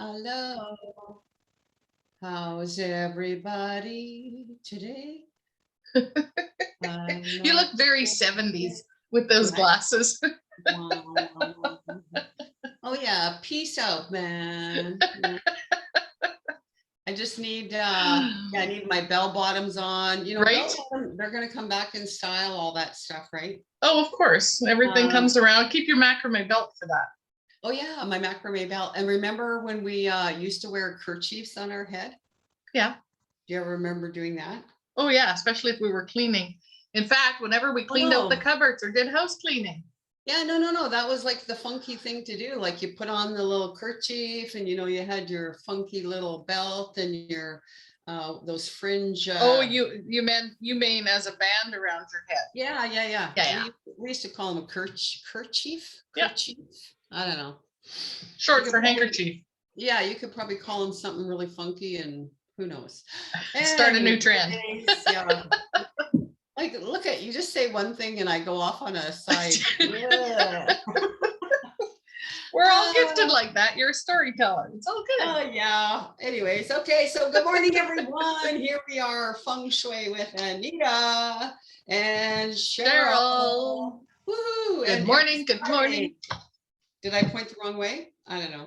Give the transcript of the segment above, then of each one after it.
Hello, how's everybody today? I'm You not look very sure. 70s with those Right. glasses. Oh yeah, peace out, man. Yeah. I just need I need my bell bottoms on. Right? Bell bottom, they're gonna come back in style, all that stuff, right? Oh, of course. Everything Um, comes around. Keep your macrame belt for that. oh yeah, my macrame belt. And remember when we used to wear kerchiefs on our head? Yeah. Do you ever remember doing that? Oh, yeah. Especially if we were cleaning. In fact, whenever we Oh cleaned out the no. cupboards or did house cleaning. Yeah, no. That was like the funky thing to do. Like you put on the little kerchief and you had your funky little belt and your those fringe Oh, you mean as a band around your head. yeah. Yeah, yeah. We used to call them a kerchief. Yeah. I don't know. You Short could for probably, handkerchief. yeah, you could probably call them something really funky and who knows. Start a new trend. Anyways, yeah. Like look at you just say one thing and I go off on a side. Yeah. We're all gifted like that. You're a storyteller. It's all good. Oh yeah. Anyways, okay. So good morning, everyone. Here we are, Feng Shui with Anita and Cheryl. Cheryl. Woohoo! Good And morning. Good morning. did I point the wrong way? I don't know.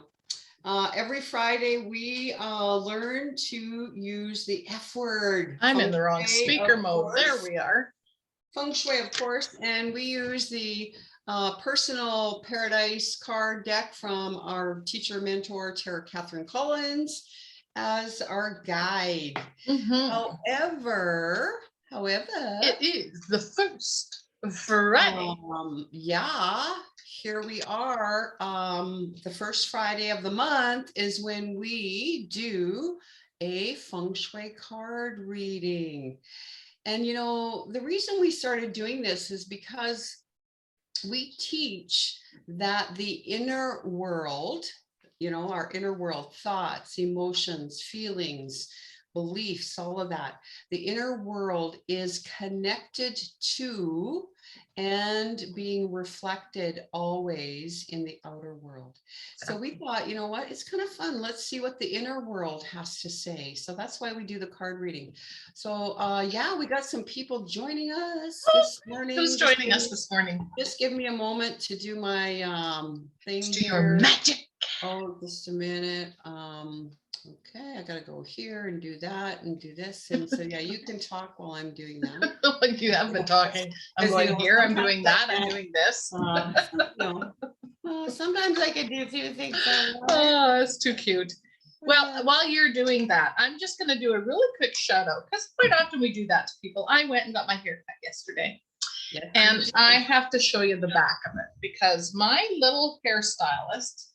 Every Friday we learn to use the F word. I'm in Feng the wrong Shui, speaker of mode. There course. we are. Feng Shui, of course, and we use the personal paradise card deck from our teacher mentor, Tara Catherine Collins, as our guide. However, it is the first Friday. Yeah, here we are. The first Friday of the month is when we do a Feng Shui card reading. And the reason we started doing this is because we teach that the inner world, our inner world, thoughts, emotions, feelings, beliefs, all of that, the inner world is connected to and being reflected always in the outer world. So we thought, you know what, it's kind of fun. Let's see what the inner world has to say. So that's why we do the card reading. So yeah, we got some people joining us this morning. Who's joining us this morning? Just give me a moment to do my thing Do here. your magic. Oh, just a minute. Okay, I gotta go here and do that and do this. And so yeah, you can talk while I'm doing that. Like you have been talking. I'm going here, I'm doing that, I'm doing this. Sometimes I could do two things. Oh, that's too cute. Well, while you're doing that, I'm just going to do a really quick shout out because quite often we do that to people. I went and got my hair cut yesterday. Yes, and I have to show you the back of it because my little hairstylist,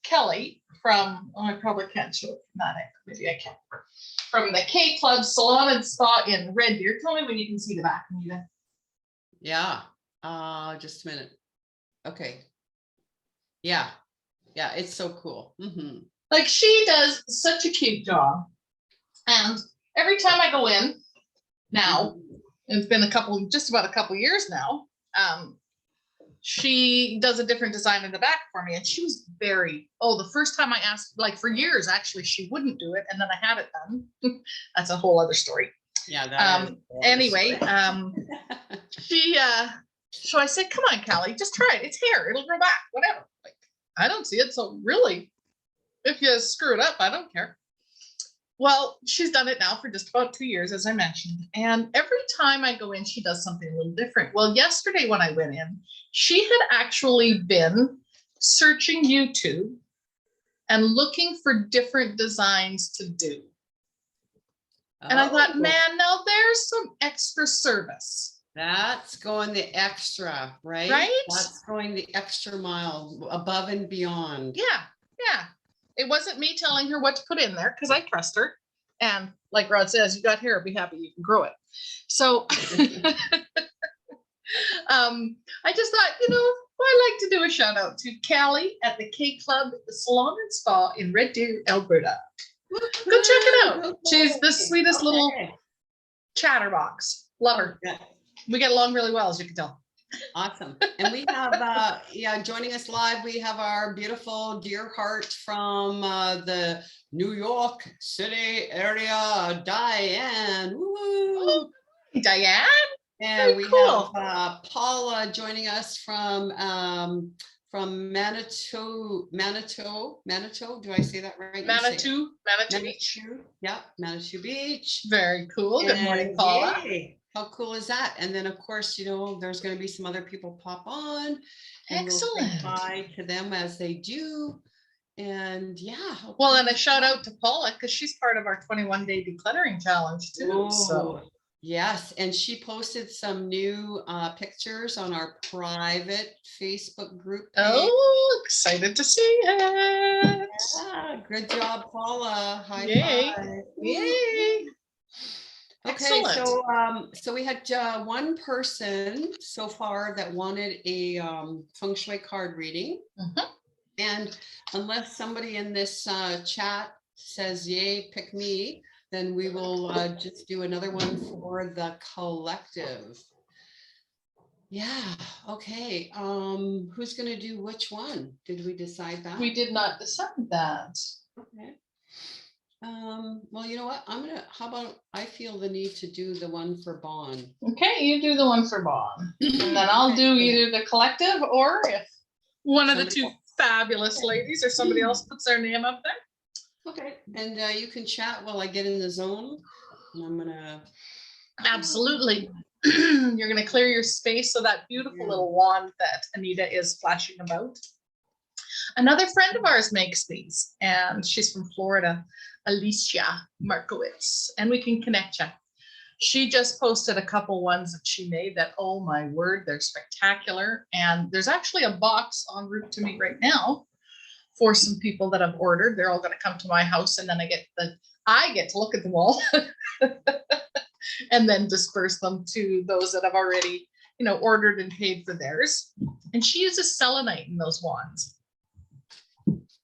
Kelly, from, I probably can't show it from that angle. Maybe I can. From the K Club Salon and Spa in Red Deer. Tell me when you can see the back, Anita. Yeah. Just a minute. Okay. Yeah. Yeah, it's so cool. Mm-hmm. Like she does such a cute job. And every time I go in now, it's been just about a couple years now, she does a different design in the back for me. And she was the first time I asked, like for years, actually, she wouldn't do it. And then I had it done. That's a whole other story. Yeah. Anyway, so I said, come on, Callie, just try it. It's hair. It'll grow back, whatever. Like, I don't see it. So really, if you screw it up, I don't care. Well, she's done it now for just about 2 years, as I mentioned. And every time I go in, she does something a little different. Well, yesterday when I went in, she had actually been searching YouTube and looking for different designs to do. And I thought, man, now there's some extra service. That's going the extra, right? Right? That's going the extra mile, above and beyond. Yeah. It wasn't me telling her what to put in there because I trust her. And like Rod says, you got hair, be happy you can grow it. So I just thought, I'd like to do a shout out to Callie at the K Club Salon and Spa in Red Deer, Alberta. Go check it out. She's the sweetest little chatterbox. Love her. We get along really well, as you can tell. Awesome. And we have, yeah, joining us live, we have our beautiful dear heart from the New York City area, Diane. Woo! Oh, Diane, And very we have cool. Paula joining us from Manitou. Do I say that right? You say it. Manitou Beach. Manitou. Yeah, Manitou Beach. Very cool. Good morning, And Paula. yay, how cool is that? And then of course, there's going to be some other people pop on and we'll say Excellent. hi to them as they do. And yeah. how Well, cool and a is shout that? out to Paula because she's part of our 21-day decluttering challenge too. So Oh, yes. And she posted some new pictures on our private Facebook group page. oh, excited to see it. Yeah, good job, Paula. High Yay. five. Yay. Okay, Excellent. so we had one person so far that wanted a feng shui card reading. Mhm. And unless somebody in this chat says, yay, pick me, then we will just do another one for the collective. Yeah, okay. Who's gonna do which one? Did we decide that? We did not decide that. Okay. Well, you know what? How about I feel the need to do the one for Bond. Okay, you do the one for Bob. And then I'll Okay, do so either the collective or if one of the somebody two else. fabulous Okay. ladies or somebody else puts their name up there. Okay, and you can chat while I get in the zone. And I'm gonna. Absolutely. You're going to clear your space so that beautiful little wand that Anita is flashing about. Another friend of ours makes these, and she's from Florida, Alicia Markowitz, and we can connect you. She just posted a couple ones that she made that, oh my word, they're spectacular. And there's actually a box en route to me right now for some people that have ordered. They're all going to come to my house, and then I get to look at them all and then disperse them to those that have already, ordered and paid for theirs. And she uses selenite in those wands,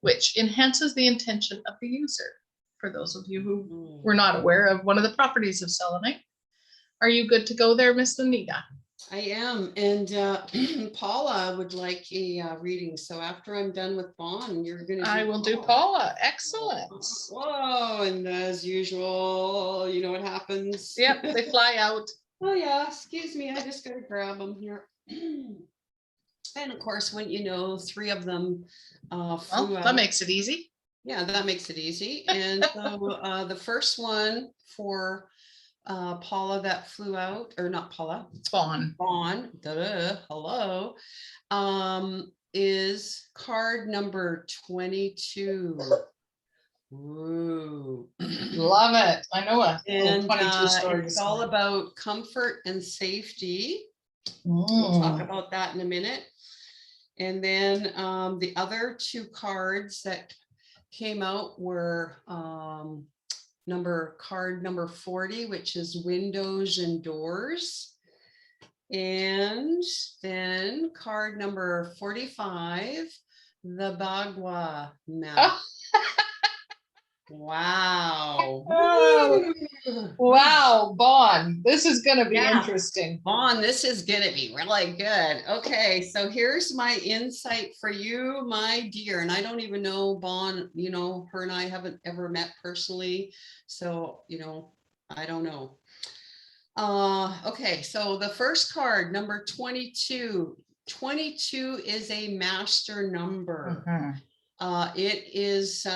which enhances the intention of the user. For those of you who were not aware of one of the properties of selenite. Are you good to go there, Miss Anita? I am, and Paula would like a reading. So after I'm done with Bond, you're gonna. I will do Paula. Excellent. Whoa! And as usual, you know what happens. Yep, they fly out. Oh yeah, excuse me. I just gotta grab them here. And of course, when three of them flew out. That makes it easy. Yeah, that makes it easy. And so the first one for Paula that flew out, or not Paula, Fawn. Hello, is card number 22. Ooh. Love it. I know it. And 22 stories. it's all about comfort and safety. We'll talk about that in a minute. And then the other two cards that came out were card number 40, which is windows and doors. And then card number 45, the Bagua map. Oh. Wow. Wow, Bond. This is going to be interesting. Bond, this is going to be really good. Okay, so here's my insight for you, my dear. And I don't even know Bond, her and I haven't ever met personally. So, I don't know. Okay, so the first card, number 22. 22 is a master number. Mm-hmm. It is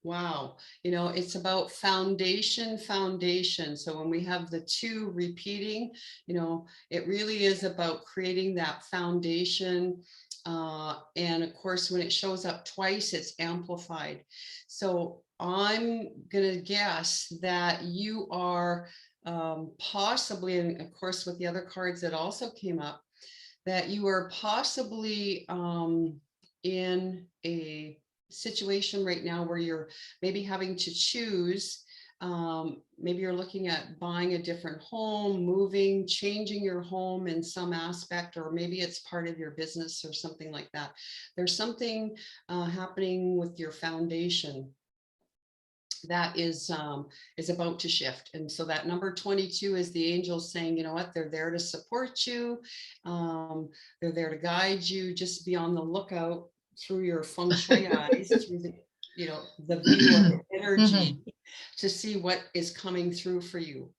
wow, it's about foundation. So when we have the two repeating, it really is about creating that foundation. And of course, when it shows up twice, it's amplified. So I'm gonna guess that you are possibly, and of course with the other cards that also came up, that you are possibly in a situation right now where you're maybe having to choose. Maybe you're looking at buying a different home, moving, changing your home in some aspect, or maybe it's part of your business or something like that. There's something happening with your foundation. that is about to shift. And so that number 22 is the angels saying, you know what, they're there to support you. They're there to guide you. Just be on the lookout through your feng shui eyes, through the, you know, the view of energy to see what is coming through for you.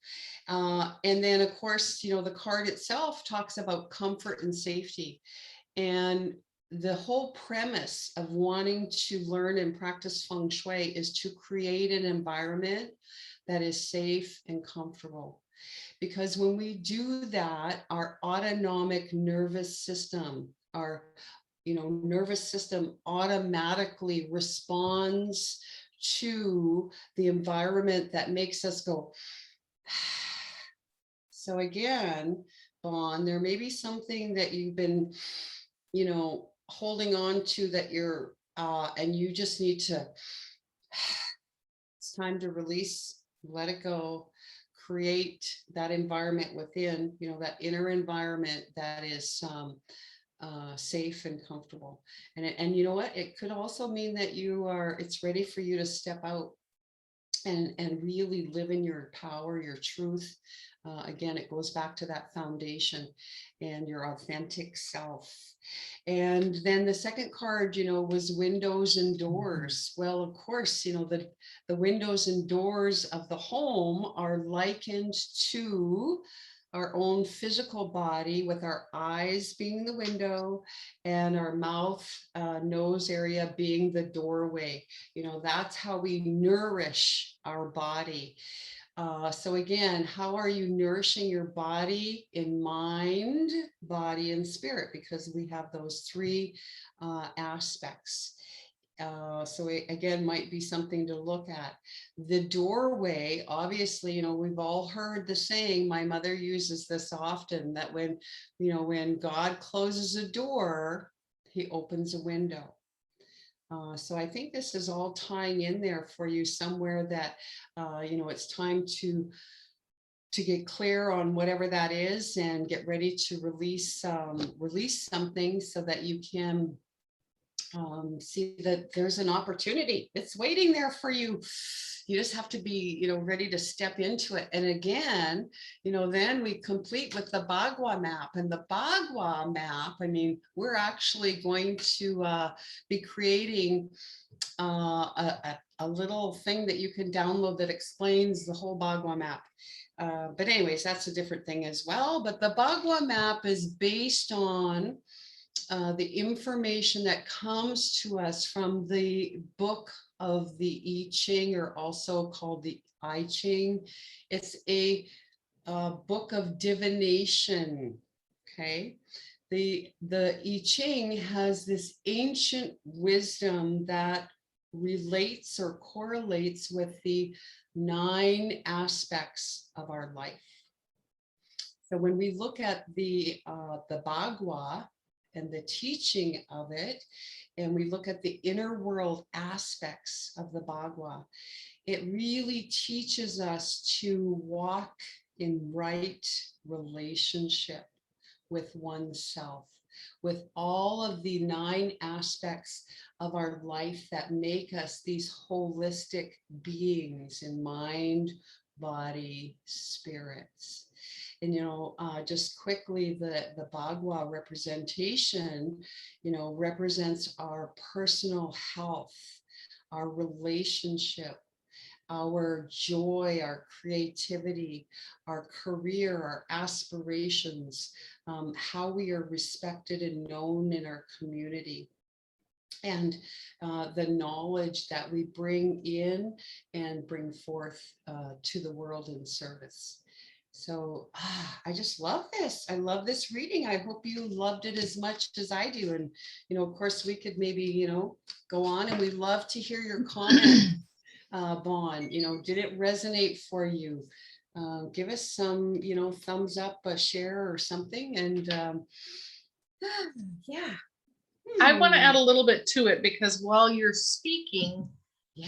And then of course, you know, the card itself talks about comfort and safety. And the whole premise of wanting to learn and practice feng shui is to create an environment that is safe and comfortable. Because when we do that, our autonomic nervous system, our nervous system automatically responds to the environment that makes us go. So again, Vaughn, there may be something that you've been, holding on to that you're, and you just need to, it's time to release, let it go, create that environment within, that inner environment that is safe and comfortable. And you know what, it could also mean that it's ready for you to step out and really live in your power, your truth. Again, it goes back to that foundation and your authentic self. And then the second card, was windows and doors. Well, of course, the windows and doors of the home are likened to our own physical body, with our eyes being the window and our mouth, nose area being the doorway. That's how we nourish our body. So again, how are you nourishing your body in mind, body, and spirit? Because we have those three aspects. So it, again, might be something to look at. The doorway, obviously, we've all heard the saying, my mother uses this often, that when God closes a door, he opens a window. So I think this is all tying in there for you somewhere that, it's time to get clear on whatever that is and get ready to release something so that you can see that there's an opportunity. It's waiting there for you. You just have to be, ready to step into it. And again, then we complete with the Bagua map. And the Bagua map, we're actually going to be creating a little thing that you can download that explains the whole Bagua map. But anyways, that's a different thing as well. But the Bagua map is based on the information that comes to us from the book of the I Ching, or also called the I Ching. It's a book of divination. Okay. The I Ching has this ancient wisdom that relates or correlates with the 9 aspects of our life. So when we look at the Bagua and the teaching of it, and we look at the inner world aspects of the Bagua, it really teaches us to walk in right relationship with oneself, with all of the 9 aspects of our life that make us these holistic beings in mind, body, spirits. And, just quickly, the Bagua representation, represents our personal health, our relationship, our joy, our creativity, our career, our aspirations, how we are respected and known in our community, and the knowledge that we bring in and bring forth to the world in service. So I just love this. I love this reading. I hope you loved it as much as I do. And, of course, we could maybe, go on, and we'd love to hear your comment, Vaughn. Did it resonate for you? Give us some, thumbs up, a share or something. And yeah. I want to add a little bit to it, because while you're speaking, Yeah.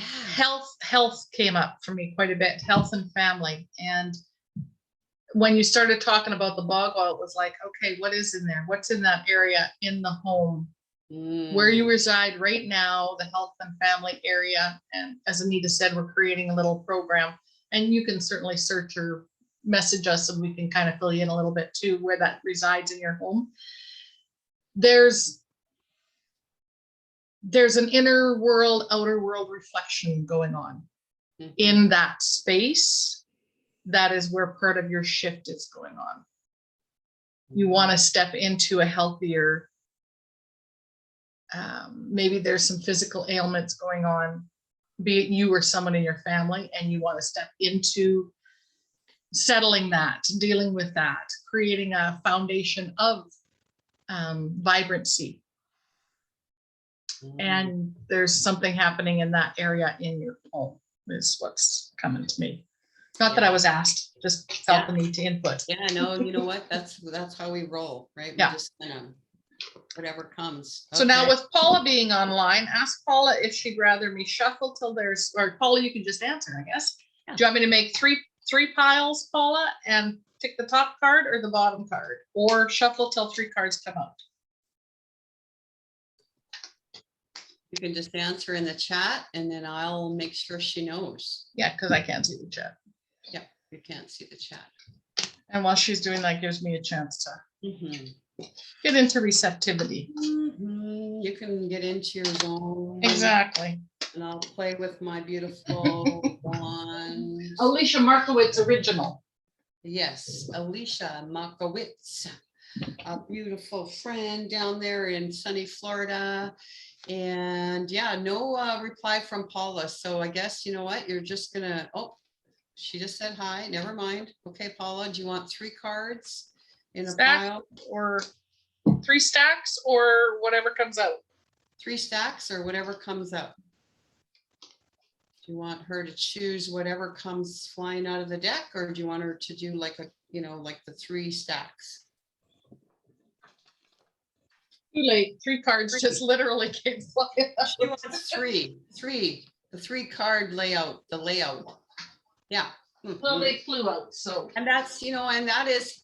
health came up for me quite a bit, health and family. And when you started talking about the Bagua, it was like, okay, what is in there? What's in that area in the home where you reside right now, the health and family area. And as Anita said, we're creating a little program, and you can certainly search or message us and we can kind of fill you in a little bit too, where that resides in your home. There's an inner world, outer world reflection going on in that space. That is where part of your shift is going on. You want to step into a healthier, maybe there's some physical ailments going on, be it you or someone in your family, and you want to step into settling that, dealing with that, creating a foundation of vibrancy. And there's something happening in that area in your home is what's coming to me. Not that I was asked, just felt the need to input. Yeah, no, you know what? That's how we roll, right? We just kind of whatever comes. So now with Paula being online, ask Paula if she'd rather me shuffle till there's, or Paula, you can just answer, I guess. Yeah. Do you want me to make three piles, Paula, and pick the top card or the bottom card, or shuffle till 3 cards come out? You can just answer in the chat and then I'll make sure she knows. Yeah, because I can't see the chat. Yeah, you can't see the chat. And while she's doing that, gives me a chance to get into receptivity. You can get into your zone. Exactly. And I'll play with my beautiful one. Alicia Markowitz original. Yes, Alicia Markowitz, a beautiful friend down there in sunny Florida. And yeah, no reply from Paula. So I guess, you know what, you're just gonna, oh, she just said hi, never mind. Okay, Paula, do you want 3 cards in a pile? Or 3 stacks or whatever comes out? 3 stacks or whatever comes out. Do you want her to choose whatever comes flying out of the deck, or do you want her to do like a, you know, like the 3 stacks? Too late. 3 cards just literally came flying out. She wants 3, the 3 card layout, the layout. Yeah. Well, they flew out, so. And that's, you know, and that is,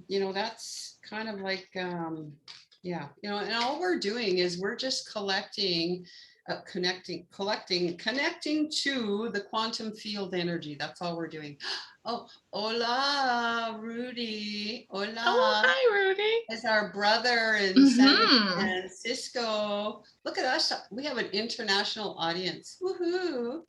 you know, that's kind of like, yeah, you know, and all we're doing is we're just collecting, connecting to the quantum field energy. That's all we're doing. Oh, hola, Rudy. Hola. Oh, hi, Rudy. It's our brother in San Francisco. Look at us. We have an international audience. Woohoo.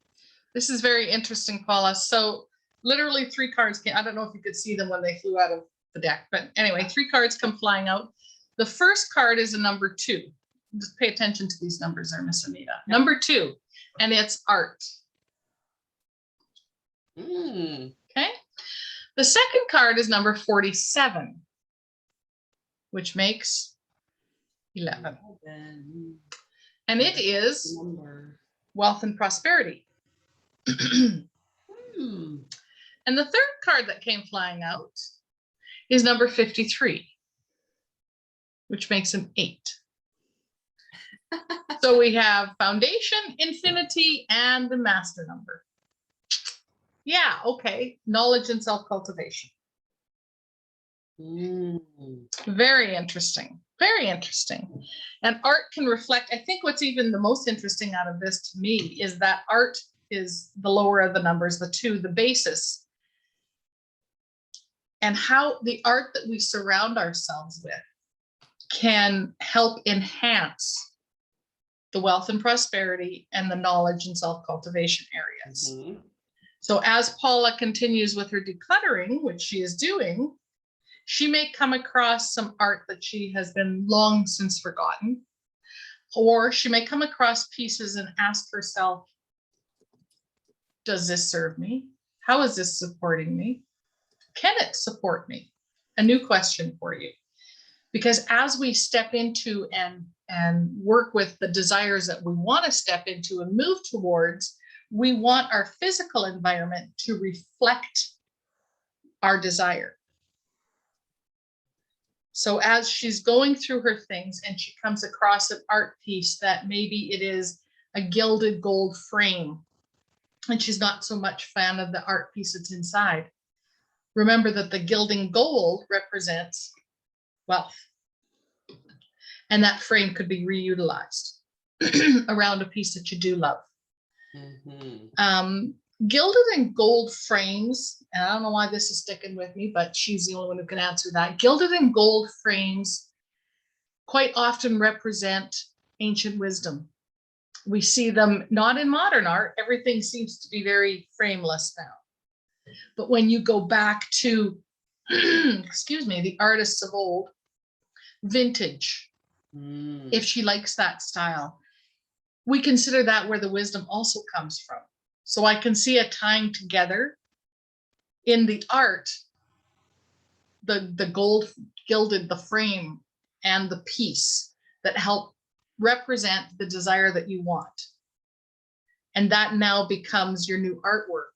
This is very interesting, Paula. So literally 3 cards came. I don't know if you could see them when they flew out of the deck, but anyway, 3 cards come flying out. The first card is a number 2. Just pay attention to these numbers there, Miss Anita. Number 2, and it's art. Okay. The second card is number 47, which makes 11. And it is wealth and prosperity. And the third card that came flying out is number 53, which makes an 8. So we have foundation, infinity, and the master number. Yeah, okay. Knowledge and self-cultivation. Very interesting. Very interesting. And art can reflect, I think what's even the most interesting out of this to me is that art is the lower of the numbers, the 2, the basis. And how the art that we surround ourselves with can help enhance the wealth and prosperity and the knowledge and self-cultivation areas. So as Paula continues with her decluttering, which she is doing, she may come across some art that she has been long since forgotten, or she may come across pieces and ask herself, does this serve me? How is this supporting me? Can it support me? A new question for you. Because as we step into and work with the desires that we want to step into and move towards, we want our physical environment to reflect our desire. So as she's going through her things and she comes across an art piece that maybe it is a gilded gold frame, and she's not so much fan of the art piece that's inside, remember that the gilding gold represents wealth. And that frame could be reutilized around a piece that you do love. Gilded and gold frames, and I don't know why this is sticking with me, but she's the only one who can answer that. Gilded and gold frames quite often represent ancient wisdom. We see them not in modern art. Everything seems to be very frameless now. But when you go back to, excuse me, the artists of old, vintage, if she likes that style, we consider that where the wisdom also comes from. So I can see a tying together in the art, the gold gilded, the frame and the piece that help represent the desire that you want. And that now becomes your new artwork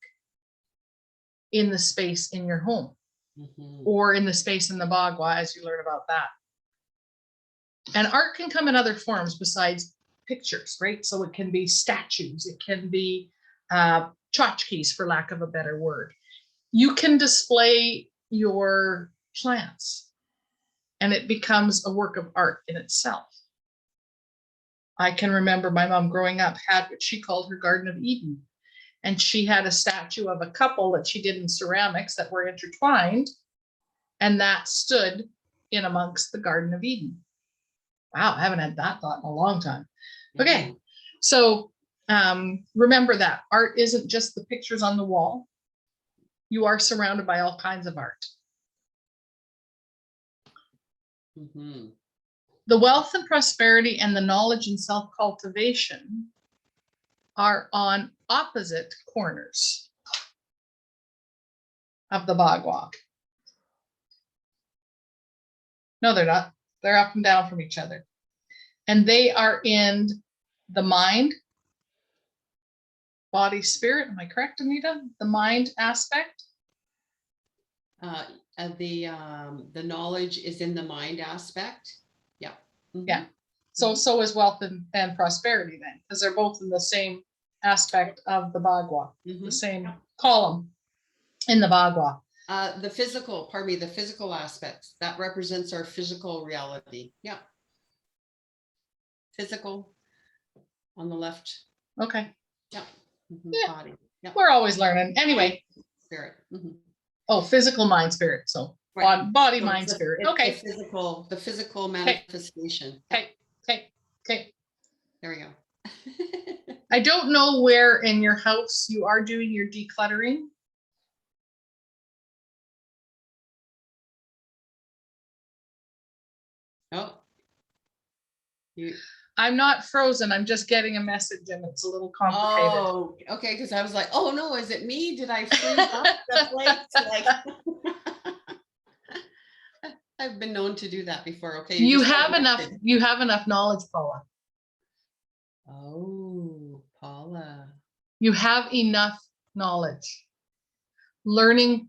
in the space in your home, or in the space in the Bagua as you learn about that. And art can come in other forms besides pictures, right? So it can be statues, it can be tchotchkes, for lack of a better word. You can display your plants and it becomes a work of art in itself. I can remember my mom growing up had what she called her Garden of Eden. And she had a statue of a couple that she did in ceramics that were intertwined. And that stood in amongst the Garden of Eden. Wow, I haven't had that thought in a long time. Okay, so remember that art isn't just the pictures on the wall. You are surrounded by all kinds of art. The wealth and prosperity and the knowledge and self-cultivation are on opposite corners of the Bagua. No, they're not. They're up and down from each other. And they are in the mind, body, spirit. Am I correct, Anita? The mind aspect? The knowledge is in the mind aspect. Yeah. Yeah. So is wealth and prosperity then, because they're both in the same aspect of the Bagua, the same column in the Bagua. The physical aspects, that represents our physical reality. Yeah. Physical on the left. Okay. Yeah. Yeah. Body. Yeah. We're always learning. Anyway. Spirit. Oh, physical, mind, spirit. So right. Body, so mind, spirit. Okay. The physical manifestation. Okay. There we go. I don't know where in your house you are doing your decluttering. Oh. I'm not frozen. I'm just getting a message and it's a little complicated. Oh, okay. Because I was like, oh no, is it me? Did I freeze up the place? Like, I've been known to do that before. Okay. You have enough knowledge, Paula. Oh, Paula. You have enough knowledge. Learning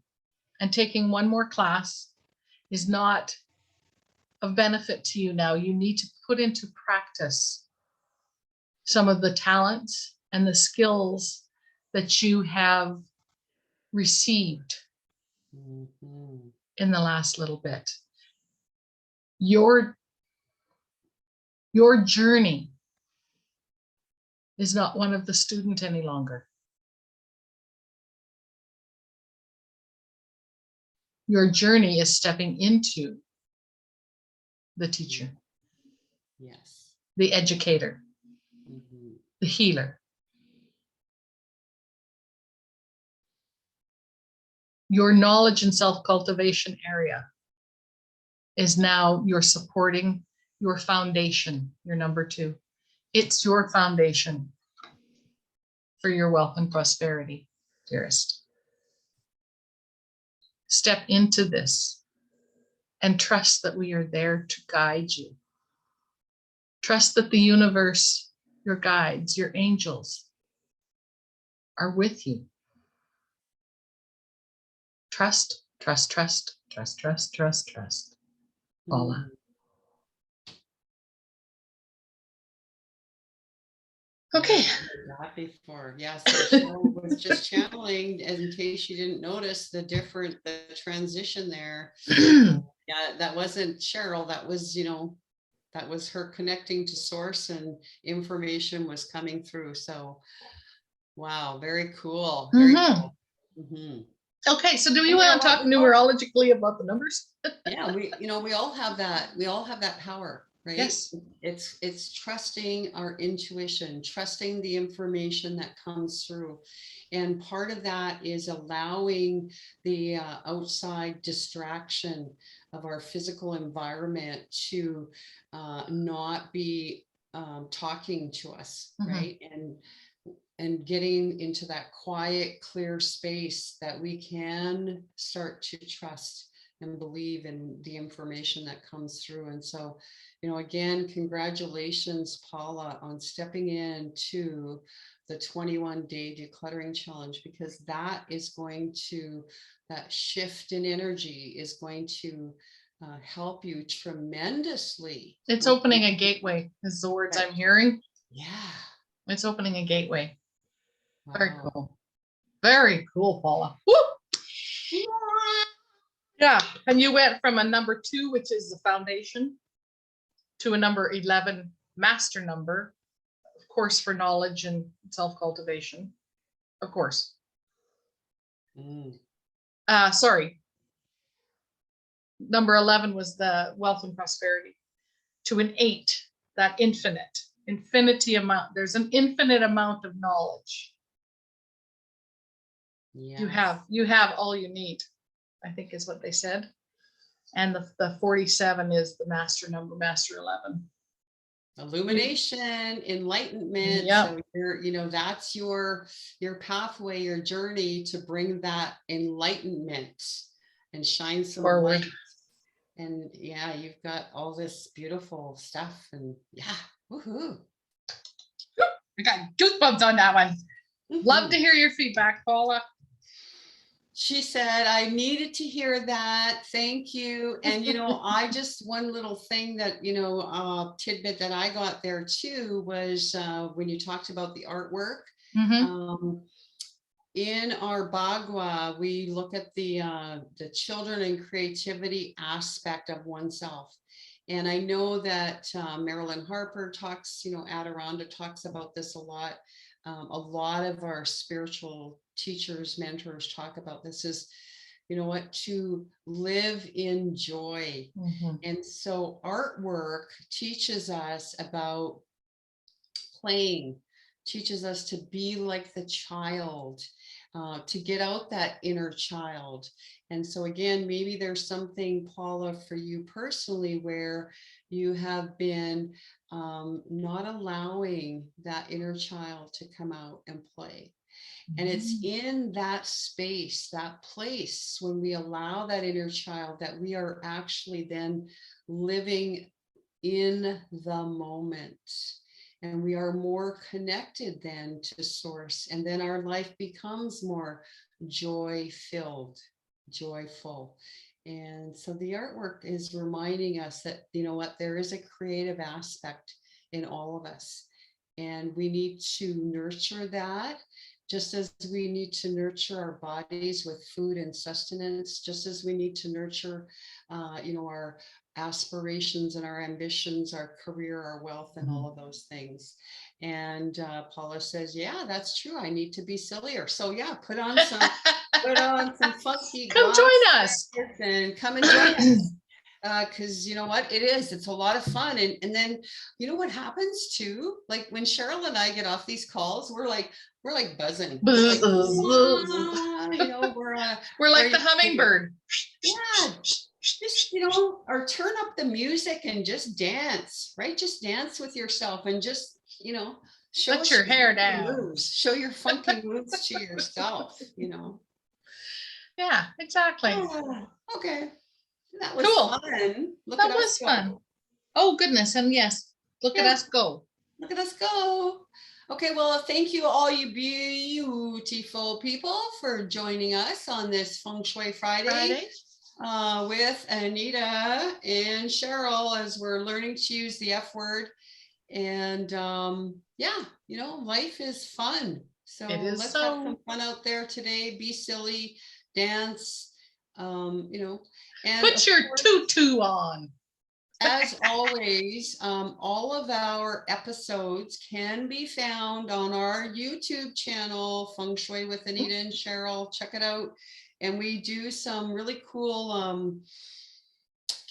and taking one more class is not of benefit to you now. You need to put into practice some of the talents and the skills that you have received in the last little bit. Your journey is not one of the student any longer. Your journey is stepping into the teacher. Yes. The educator. The healer. Your knowledge and self-cultivation area is now you're supporting your foundation, your number 2. It's your foundation for your wealth and prosperity, dearest. Step into this and trust that we are there to guide you. Trust that the universe, your guides, your angels are with you. Trust, trust, trust, trust, trust, trust, trust. Paula. Okay. That before, yeah. So Cheryl was just channeling, in case you didn't notice the transition there. Yeah, that wasn't Cheryl. That was, that was her connecting to source, and information was coming through. So, wow, very cool. Very cool. Mhm. Okay, so do we And you know want to what? talk numerologically about the numbers? Yeah, we all have that. We all have that power, right? Yes. It's trusting our intuition, trusting the information that comes through. And part of that is allowing the outside distraction of our physical environment to not be talking to us, right? And getting into that quiet, clear space that we can start to trust and believe in the information that comes through. And so, again, congratulations, Paula, on stepping into the 21-day decluttering challenge, because that shift in energy is going to help you tremendously. It's opening a gateway, is the words I'm hearing. Yeah. It's opening a gateway. Wow. Very cool. Very cool, Paula. Woo! Yeah, and you went from a number 2, which is the foundation, to a number 11 master number, of course, for knowledge and self-cultivation, of course. Sorry. Number 11 was the wealth and prosperity, to an 8, that infinity amount. There's an infinite amount of knowledge. Yes. You have all you need, I think is what they said. And the 47 is the master number, master 11. Illumination, enlightenment. Yep. So that's your pathway, your journey to bring that enlightenment and shine some forward. light. And yeah, you've got all this beautiful stuff, and yeah, woohoo. We got goosebumps on that one. Love to hear your feedback, Paula. She said, I needed to hear that. Thank you. And, I just, one little thing that, tidbit that I got there too was when you talked about the artwork. In our Bagua, we look at the children and creativity aspect of oneself. And I know that Marilyn Harper talks, Adironda talks about this a lot. A lot of our spiritual teachers, mentors talk about this is, to live in joy. And so artwork teaches us about playing, teaches us to be like the child, to get out that inner child. And so again, maybe there's something, Paula, for you personally, where you have been not allowing that inner child to come out and play. And it's in that space, that place, when we allow that inner child, that we are actually then living in the moment. And we are more connected then to source. And then our life becomes more joy-filled, joyful. And so the artwork is reminding us that, there is a creative aspect in all of us. And we need to nurture that, just as we need to nurture our bodies with food and sustenance, just as we need to nurture, our aspirations and our ambitions, our career, our wealth, and all of those things. And Paula says, yeah, that's true. I need to be sillier. So yeah, put on some funky. Come join us. And come and join us. Because you know what, it's a lot of fun. And then what happens too, like when Cheryl and I get off these calls, we're like buzzing. We're like, we're like the hummingbird. Yeah, just or turn up the music and just dance, right? Just dance with yourself and just show Let your hair down. Moves. Show your funky moves to yourself. Yeah, exactly. Oh, okay. That was cool. Fun. That was fun. Oh, goodness. And yes, look at us go. Look at us go. Okay, well, thank you all you beautiful people for joining us on this Feng Shui Friday. With Anita and Cheryl, as we're learning to use the F word. And life is fun. So let's have some fun out there today. Be silly, dance, and put your tutu on. as always, all of our episodes can be found on our YouTube channel, Feng Shui with Anita and Cheryl. Check it out. And we do some really cool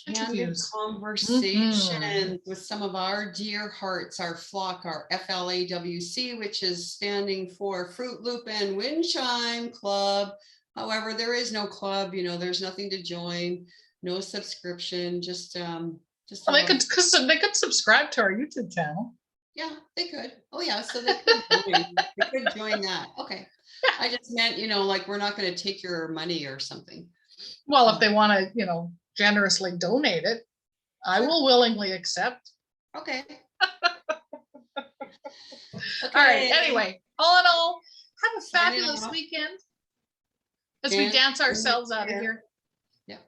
candid Interviews. conversations with some of our dear hearts, our flock, our FLAWC, which is standing for Fruit Loop and Wind Chime Club. However, there is no club, there's nothing to join, no subscription, just Well, they could subscribe to our YouTube channel. yeah, they could. Oh yeah, so they could join that. Okay. I just meant, like we're not going to take your money or something. Well, if they want to, generously donate it, I will willingly accept. Okay. All right. Anyway, all in all, have a fabulous weekend as we dance ourselves out of here. Yeah.